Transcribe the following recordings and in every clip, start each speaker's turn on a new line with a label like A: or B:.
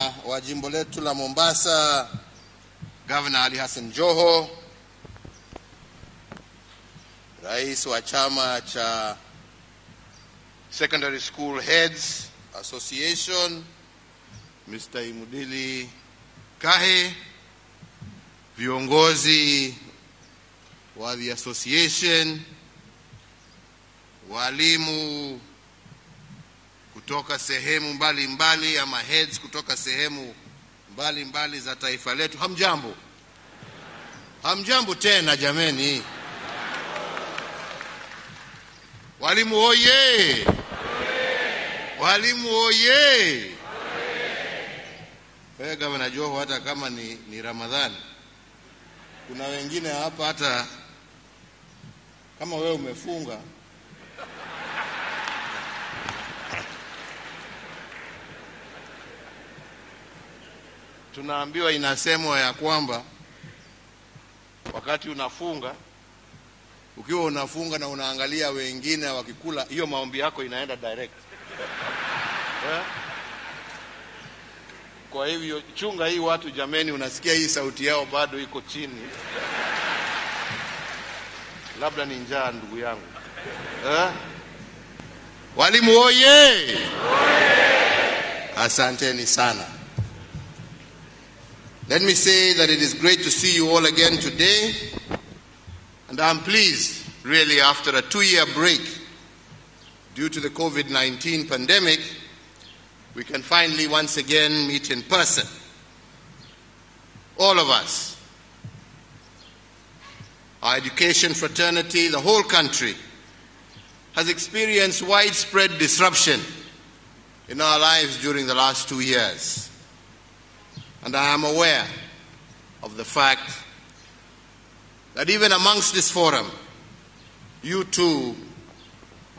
A: Gavana wa jimbo letu la Mombasa, Governor Ali Hassan Joho, Rais wa chama cha Secondary School Heads Association, Mr. Imudili Kahe, viongozi wa the association, walimu kutoka sehemu mbalimbali ama heads kutoka sehemu mbalimbali za taifa letu. Hamjambo. Hamjambo tena jameni. Walimu oye. Walimu oye. Wewe Gavana Joho, hata kama ni Ramadhani, kuna wengine hapa hata kama wewe umefunga tunaambiwa, inasemwa ya kwamba wakati unafunga, ukiwa unafunga na unaangalia wengine wakikula, hiyo maombi yako inaenda direct. Kwa hivyo chunga hii watu jameni, unasikia hii sauti yao bado iko chini. Labda ni njaa ndugu yangu. Walimu oye. Asanteni sana. Let me say that it is great to see you all again today, and I'm pleased, really, after a 2-year break due to the COVID-19 pandemic, we can finally once again meet in person. All of us, our education fraternity, the whole country, has experienced widespread disruption in our lives during the last 2 years. And I am aware of the fact that even amongst this forum, you too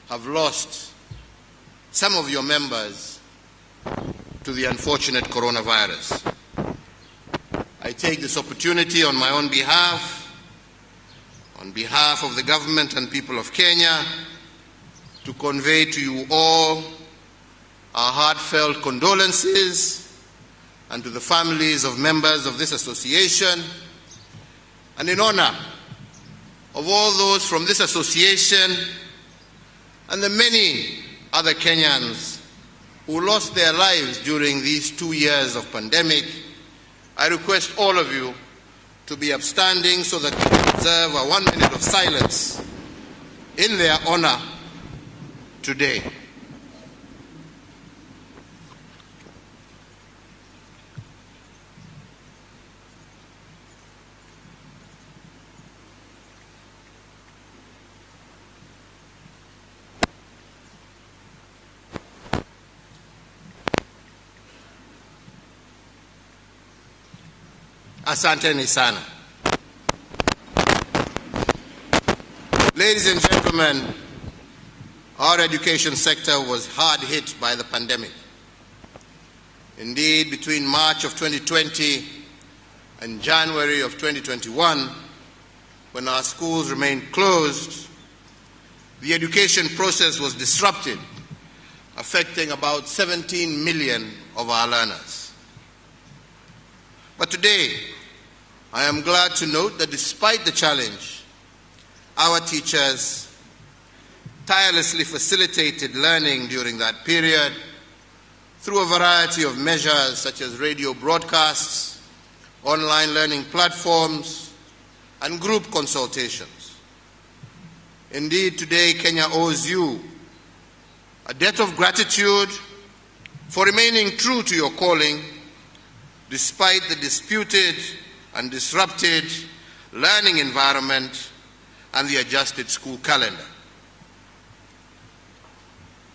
A: have lost some of your members to the unfortunate coronavirus. I take this opportunity on my own behalf, on behalf of the government and people of Kenya, to convey to you all our heartfelt condolences, and to the families of members of this association, and in honor of all those from this association and the many other Kenyans who lost their lives during these 2 years of pandemic, I request all of you to be upstanding so that we can observe a 1 minute of silence in their honor today. Asanteni sana. Ladies and gentlemen, our education sector was hard hit by the pandemic. Indeed, between March of 2020 and January of 2021, when our schools remained closed, the education process was disrupted, affecting about 17 million of our learners. But today, I am glad to note that despite the challenge, our teachers tirelessly facilitated learning during that period through a variety of measures such as radio broadcasts, online learning platforms, and group consultations. Indeed, today Kenya owes you a debt of gratitude for remaining true to your calling despite the disputed and disrupted learning environment and the adjusted school calendar.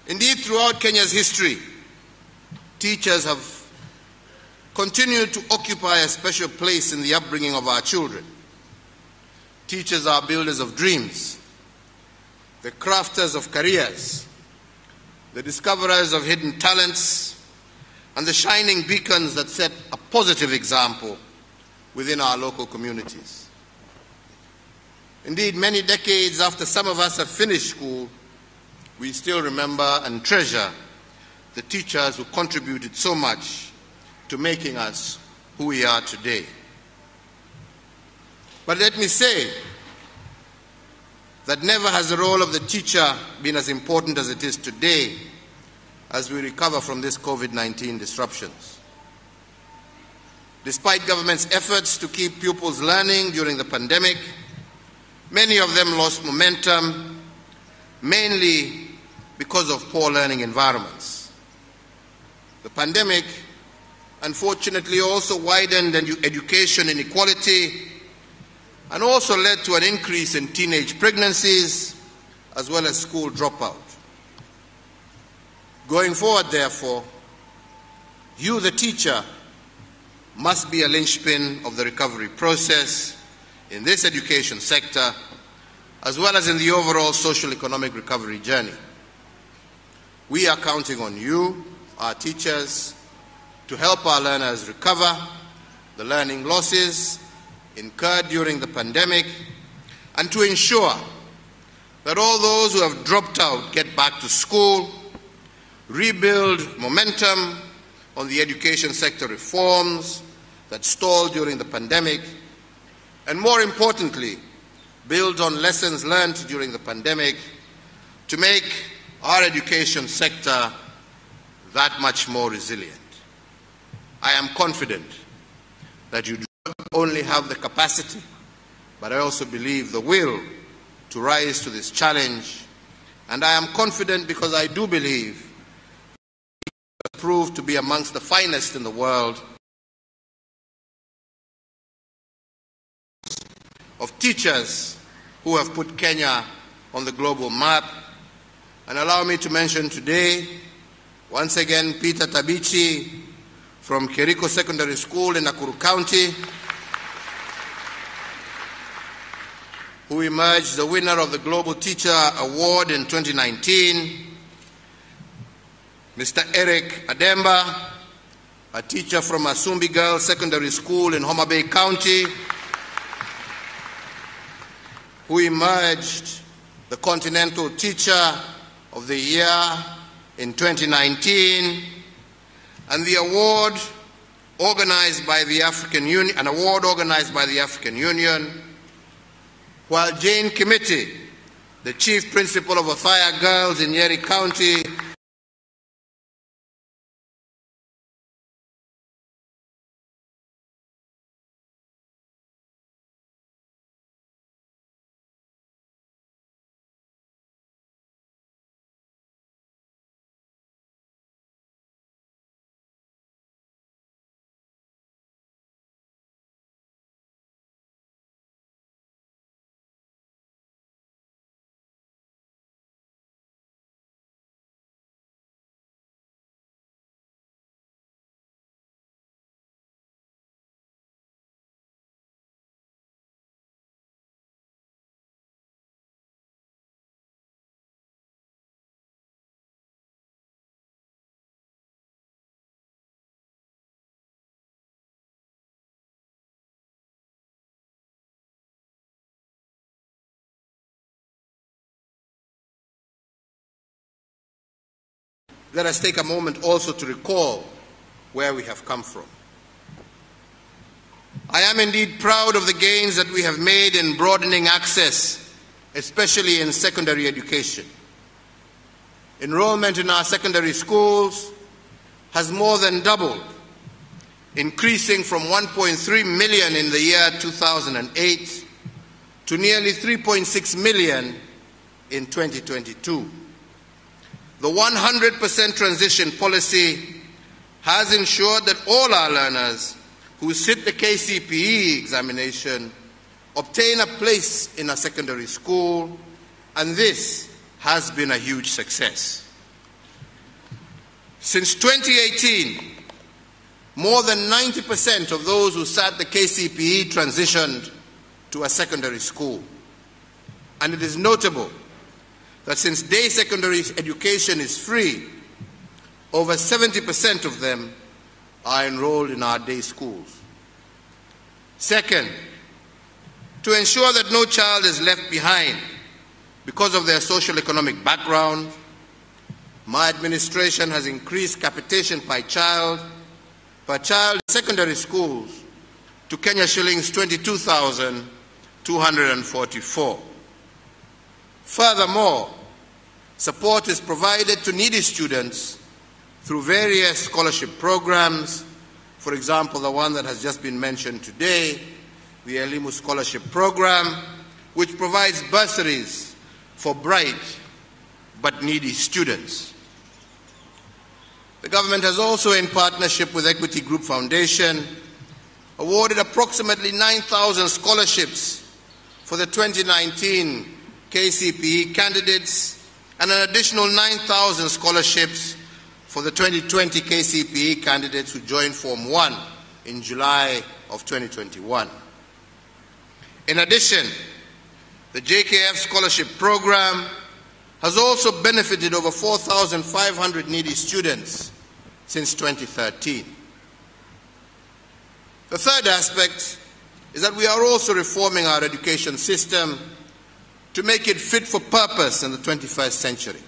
A: Indeed, throughout Kenya's history, teachers have continued to occupy a special place in the upbringing of our children. Teachers are builders of dreams, the crafters of careers, the discoverers of hidden talents, and the shining beacons that set a positive example within our local communities. Indeed, many decades after some of us have finished school, we still remember and treasure the teachers who contributed so much to making us who we are today. But let me say that never has the role of the teacher been as important as it is today as we recover from this COVID-19 disruptions. Despite government's efforts to keep pupils learning during the pandemic, many of them lost momentum, mainly because of poor learning environments. The pandemic, unfortunately, also widened education inequality and also led to an increase in teenage pregnancies as well as school dropout. Going forward, therefore, you, the teacher, must be a linchpin of the recovery process in this education sector, as well as in the overall social economic recovery journey. We are counting on you, our teachers, to help our learners recover the learning losses incurred during the pandemic and to ensure that all those who have dropped out get back to school, rebuild momentum on the education sector reforms that stalled during the pandemic, and more importantly, build on lessons learned during the pandemic to make our education sector that much more resilient. I am confident that you do not only have the capacity, but I also believe the will to rise to this challenge. And I am confident because I do believe you have proved to be amongst the finest in the world of teachers who have put Kenya on the global map. And allow me to mention today, once again, Peter Tabichi from Keriko Secondary School in Nakuru County, who emerged the winner of the Global Teacher Award in 2019, Mr. Eric Ademba, a teacher from Asumbi Girls Secondary School in Homa Bay County, who emerged the Continental Teacher of the Year in 2019, and the award organized by the African Union, while Jane Kimiti, the Chief Principal of Afaya Girls in Nyeri County, let us take a moment also to recall where we have come from. I am indeed proud of the gains that we have made in broadening access, especially in secondary education. Enrollment in our secondary schools has more than doubled, increasing from 1.3 million in the year 2008 to nearly 3.6 million in 2022. The 100% transition policy has ensured that all our learners who sit the KCPE examination obtain a place in a secondary school, and this has been a huge success. Since 2018, more than 90% of those who sat the KCPE transitioned to a secondary school. And it is notable that since day secondary education is free, over 70% of them are enrolled in our day schools. Second, to ensure that no child is left behind because of their social economic background, my administration has increased capitation per child per child in secondary schools to Kenya shillings 22,244. Furthermore, support is provided to needy students through various scholarship programs. For example, the one that has just been mentioned today, the Elimu Scholarship Program, which provides bursaries for bright but needy students. The government has also, in partnership with Equity Group Foundation, awarded approximately 9,000 scholarships for the 2019 KCPE candidates and an additional 9,000 scholarships for the 2020 KCPE candidates who joined Form 1 in July of 2021. In addition, the JKF Scholarship Program has also benefited over 4,500 needy students since 2013. The third aspect is that we are also reforming our education system to make it fit for purpose in the 21st century.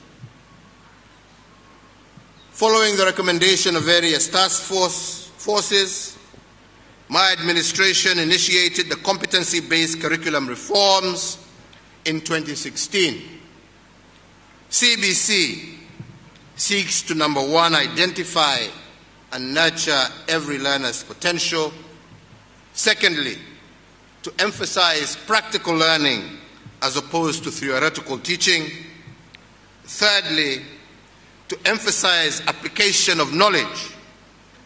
A: Following the recommendation of various task forces, my administration initiated the competency-based curriculum reforms in 2016. CBC seeks to, number one, identify and nurture every learner's potential. Secondly, to emphasize practical learning as opposed to theoretical teaching. Thirdly, to emphasize application of knowledge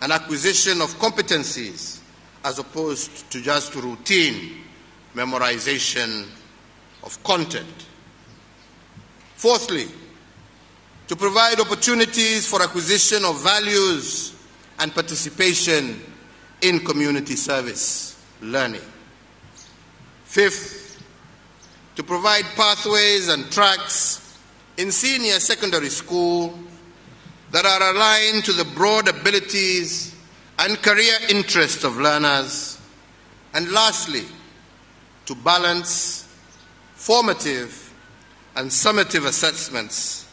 A: and acquisition of competencies as opposed to just routine memorization of content. Fourthly, to provide opportunities for acquisition of values and participation in community service learning. Fifth, to provide pathways and tracks in senior secondary school that are aligned to the broad abilities and career interests of learners. And lastly, to balance formative and summative assessments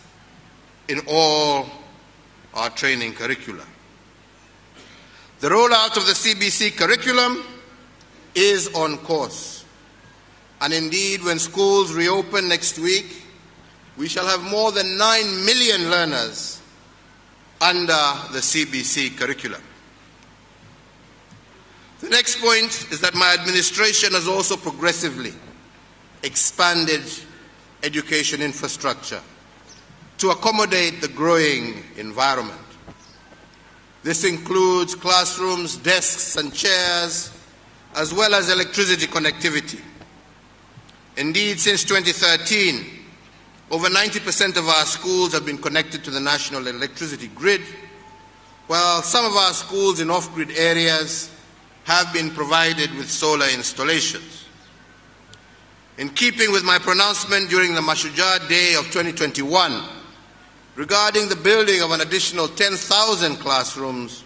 A: in all our training curricula. The rollout of the CBC curriculum is on course. And indeed, when schools reopen next week, we shall have more than 9 million learners under the CBC curriculum. The next point is that my administration has also progressively expanded education infrastructure to accommodate the growing environment. This includes classrooms, desks, and chairs, as well as electricity connectivity. Indeed, since 2013, over 90% of our schools have been connected to the national electricity grid, while some of our schools in off-grid areas have been provided with solar installations. In keeping with my pronouncement during the Mashujaa Day of 2021 regarding the building of an additional 10,000 classrooms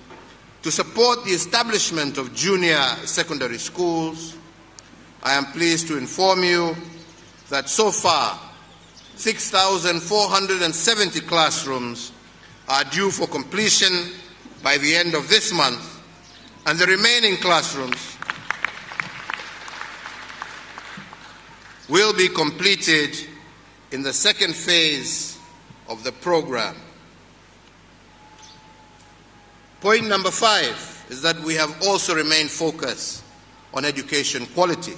A: to support the establishment of junior secondary schools, I am pleased to inform you that so far 6,470 classrooms are due for completion by the end of this month, and the remaining classrooms will be completed in the second phase of the program. Point number 5 is that we have also remained focused on education quality.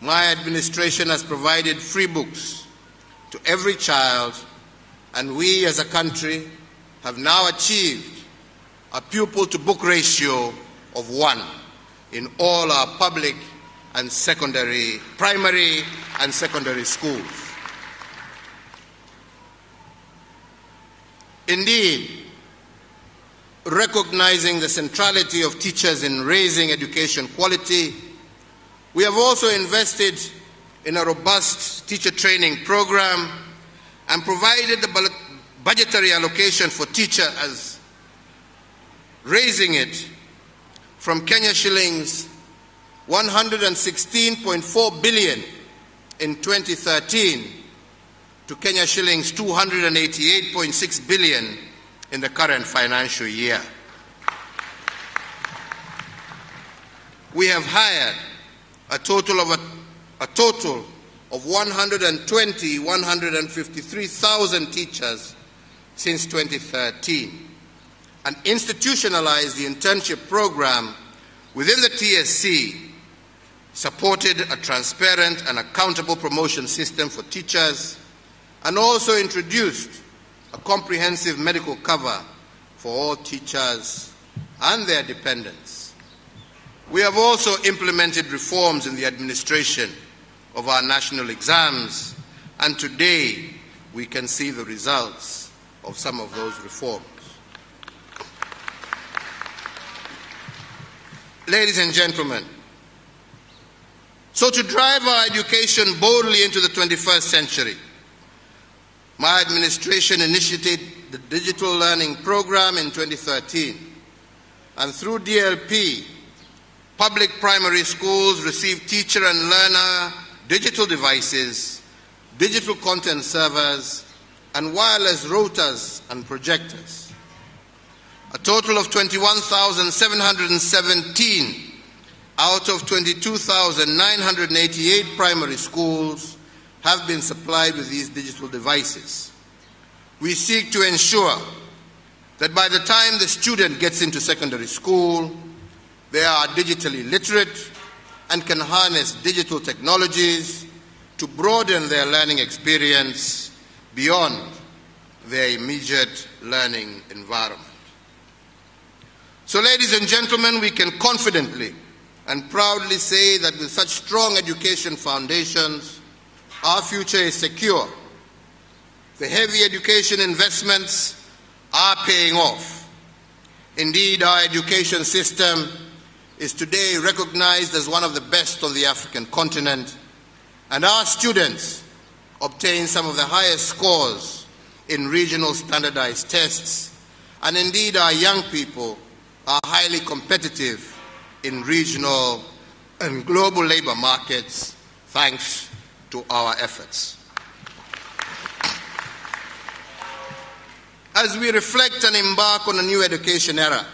A: My administration has provided free books to every child, and we as a country have now achieved a pupil-to-book ratio of 1 in all our public and secondary, primary and secondary schools. Indeed, recognizing the centrality of teachers in raising education quality, we have also invested in a robust teacher training program and provided the budgetary allocation for teachers, as raising it from Kenya shillings 116.4 billion in 2013 to Kenya shillings 288.6 billion in the current financial year. we have hired a total of 153,000 teachers since 2013, and institutionalized the internship program within the TSC, supported a transparent and accountable promotion system for teachers, and also introduced a comprehensive medical cover for all teachers and their dependents. We have also implemented reforms in the administration of our national exams, and today we can see the results of some of those reforms. Ladies and gentlemen, so to drive our education boldly into the 21st century, my administration initiated the Digital Learning Program in 2013, and through DLP, public primary schools received teacher and learner digital devices, digital content servers, and wireless routers and projectors. A total of 21,717 out of 22,988 primary schools have been supplied with these digital devices. We seek to ensure that by the time the student gets into secondary school, they are digitally literate and can harness digital technologies to broaden their learning experience beyond their immediate learning environment. So, ladies and gentlemen, we can confidently and proudly say that with such strong education foundations, our future is secure. The heavy education investments are paying off. Indeed, our education system is today recognized as one of the best on the African continent, and our students obtain some of the highest scores in regional standardized tests, and indeed our young people are highly competitive in regional and global labor markets thanks to our efforts. As we reflect and embark on a new education era,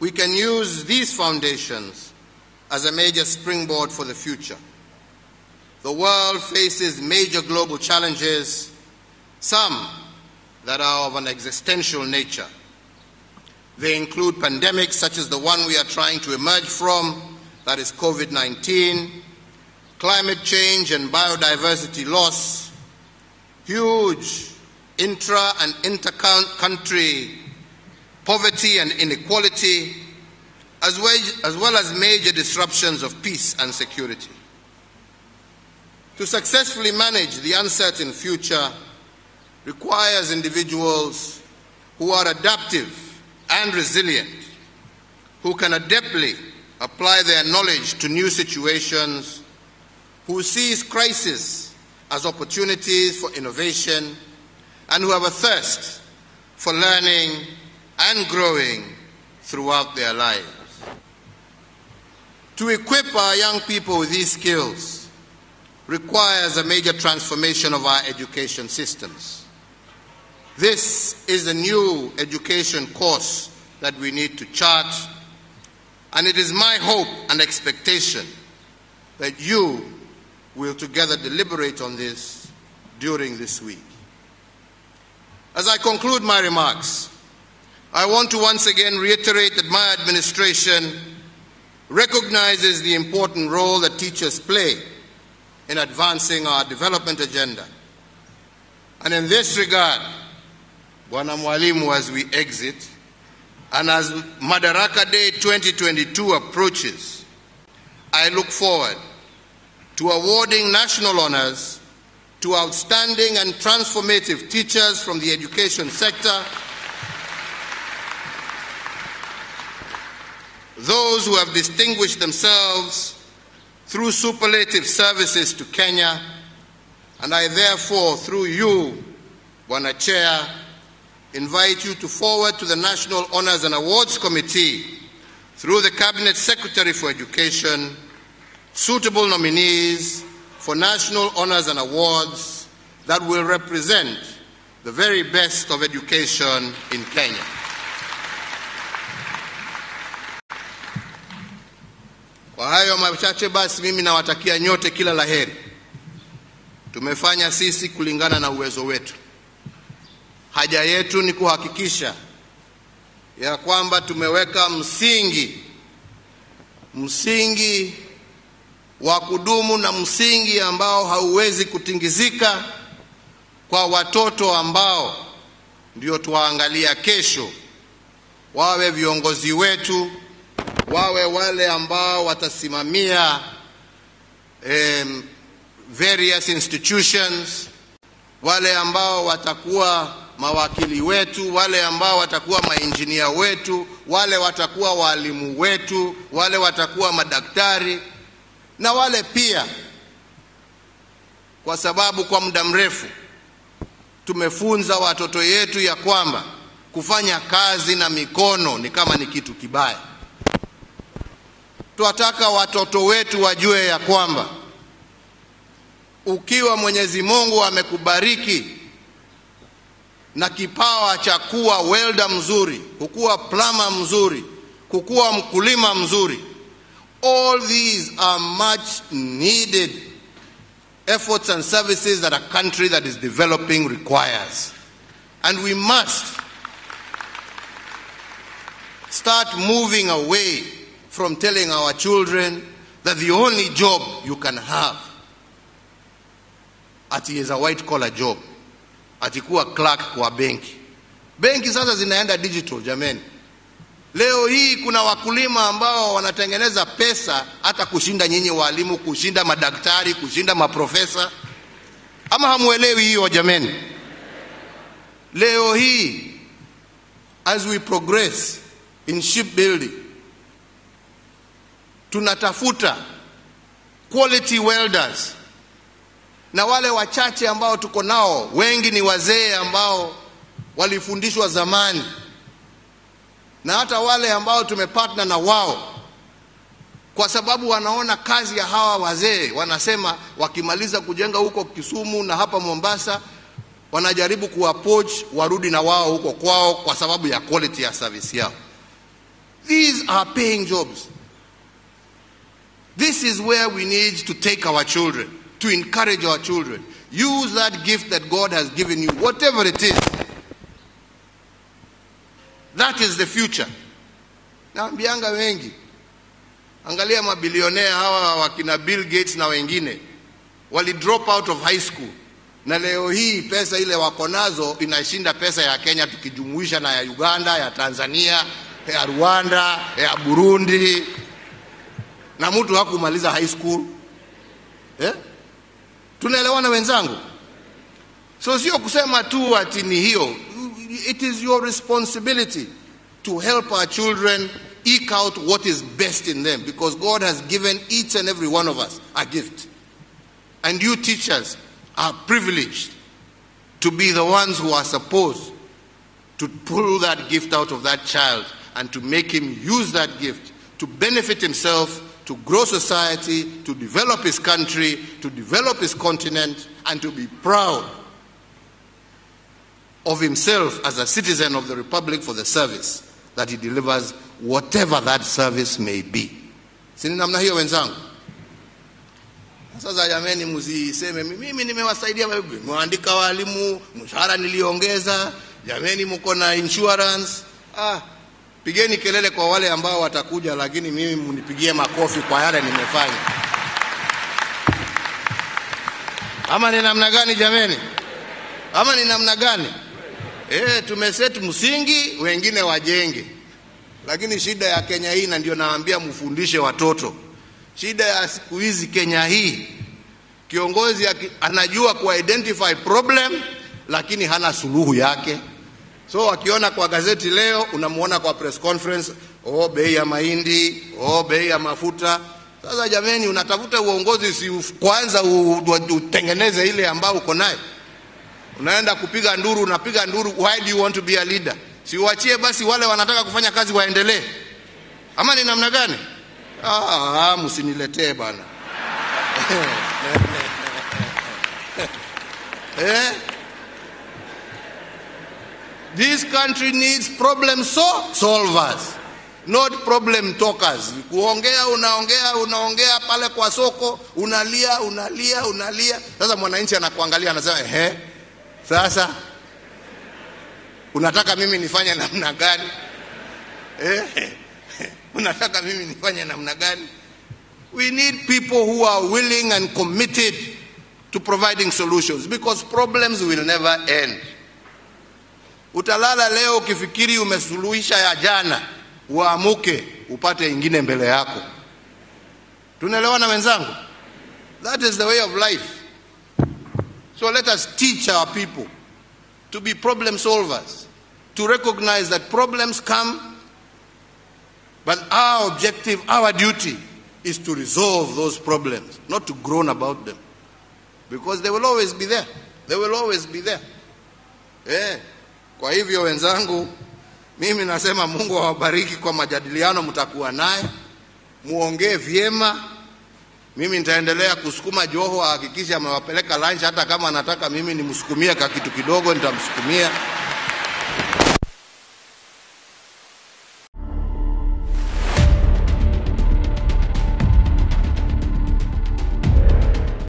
A: we can use these foundations as a major springboard for the future. The world faces major global challenges, some that are of an existential nature. They include pandemics such as the one we are trying to emerge from, that is COVID-19, climate change and biodiversity loss, huge intra- and inter-country poverty and inequality, as well as major disruptions of peace and security. To successfully manage the uncertain future requires individuals who are adaptive and resilient, who can adeptly apply their knowledge to new situations, who sees crisis as opportunities for innovation, and who have a thirst for learning and growing throughout their lives. To equip our young people with these skills requires a major transformation of our education systems. This is a new education course that we need to chart, and it is my hope and expectation that you will together deliberate on this during this week. As I conclude my remarks, I want to once again reiterate that my administration recognizes the important role that teachers play in advancing our development agenda. And in this regard, Bwana Mwalimu, as we exit, and as Madaraka Day 2022 approaches, I look forward to awarding national honors to outstanding and transformative teachers from the education sector, those who have distinguished themselves through superlative services to Kenya, and I therefore, through you, Bwana Chair, invite you to forward to the National Honors and Awards Committee, through the Cabinet Secretary for Education, suitable nominees for national honors and awards that will represent the very best of education in Kenya. Kwa hayo machache basi, mimi nawatakia nyote kila laheri. Tumefanya sisi kulingana na uwezo wetu. Haja yetu ni kuhakikisha ya kwamba tumeweka msingi wa kudumu na msingi ambao hauwezi kutingizika kwa watoto ambao ndio tuwaangalia kesho, wawe viongozi wetu, wawe wale ambao watasimamia various institutions, wale ambao watakuwa mawakili wetu, wale ambao watakuwa maengineer wetu, wale watakuwa walimu wetu, wale watakuwa madaktari, na wale pia, kwa sababu kwa muda mrefu tumefunza watoto yetu ya kwamba kufanya kazi na mikono ni kama ni kitu kibaya. Tunataka watoto wetu wajue ya kwamba ukiwa Mwenyezi Mungu amekubariki na kipawa cha kuwa welder mzuri, kukuwa plumber mzuri, kukuwa mkulima mzuri, all these are much needed efforts and services that a country that is developing requires. And we must start moving away from telling our children that the only job you can have is a white collar job, kuwa clerk kwa benki. Benki sasa zinaenda digital jameni. Leo hii kuna wakulima ambao wanatengeneza pesa hata kushinda nyinyi walimu, kushinda madaktari, kushinda maprofesa. Ama hamuelewi hiyo jameni? Leo hii, as we progress in shipbuilding, tunatafuta quality welders, na wale wachache ambao tuko nao wengi ni wazee ambao walifundishwa zamani, na hata wale ambao tumepartner na wao kwa sababu wanaona kazi ya hawa wazee, wanasema wakimaliza kujenga huko Kisumu na hapa Mombasa, wanajaribu kuapproach warudi na wao huko kwao kwa sababu ya quality ya service yao. These are paying jobs. This is where we need to take our children, to encourage our children. Use that gift that God has given you, whatever it is. That is the future. Naambianga wengi, angalia mabilionea hawa wakina Bill Gates na wengine, wali drop out of high school, na leo hii pesa ile wako nazo inashinda pesa ya Kenya tukijumuisha na ya Uganda, ya Tanzania, ya Rwanda, ya Burundi, na mtu hakumaliza high school. Tunaelewana wenzangu? So sio kusema tu ati ni hiyo. It is your responsibility to help our children eke out what is best in them, because God has given each and every one of us a gift. And you teachers are privileged to be the ones who are supposed to pull that gift out of that child and to make him use that gift to benefit himself, to grow society, to develop his country, to develop his continent, and to be proud of himself as a citizen of the Republic for the service that he delivers, whatever that service may be. Sini namna hiyo wenzangu? Sasa jameni, msiseme mimi nimewasaidia, nimeandika walimu, mshahara niliongeza, jameni mko na insurance. Pigeni kelele kwa wale ambao watakuja, lakini mimi mnipigie makofi kwa yale nimefanya. Ama ni namna gani jameni? Ama ni namna gani? Tumeset msingi, wengine wajenge. Lakini shida ya Kenya hii, na ndio naambia mfundishe watoto, shida ya siku hizi Kenya hii, kiongozi anajua ku-identify problem lakini hana suluhu yake. So akiona kwa gazeti leo, unamuona kwa press conference, bei ya mahindi, bei ya mafuta. Sasa jameni, unatafuta uongozi, si kwanza utengeneze ile ambao uko nayo. Unaenda kupiga nduru, unapiga nduru. Why do you want to be a leader? Si uachie basi wale wanataka kufanya kazi waendelee. Ama ni namna gani? Msiniletee bana. This country needs problem solvers. not problem talkers. Kuongea unaongea pale kwa soko, unalia. Sasa mwananchi anakuangalia anasema sasa unataka mimi nifanye namna gani? Unataka mimi nifanye namna gani? We need people who are willing and committed to providing solutions, because problems will never end. Utalala leo ukifikiri umesuluhisha ya jana, uamuke upate ingine mbele yako. Tunaelewana wenzangu? That is the way of life. So let us teach our people to be problem solvers, to recognize that problems come, but our objective, our duty is to resolve those problems, not to groan about them, because they will always be there. They will always be there. Kwa hivyo wenzangu, mimi nasema Mungu awabariki kwa majadiliano mtakuwa naye, muongee vyema. Mimi nitaendelea kusukuma Joho ahakikisha amewapeleka lunch, hata kama anataka mimi nimsukumie kwa kitu kidogo nitamsukumia.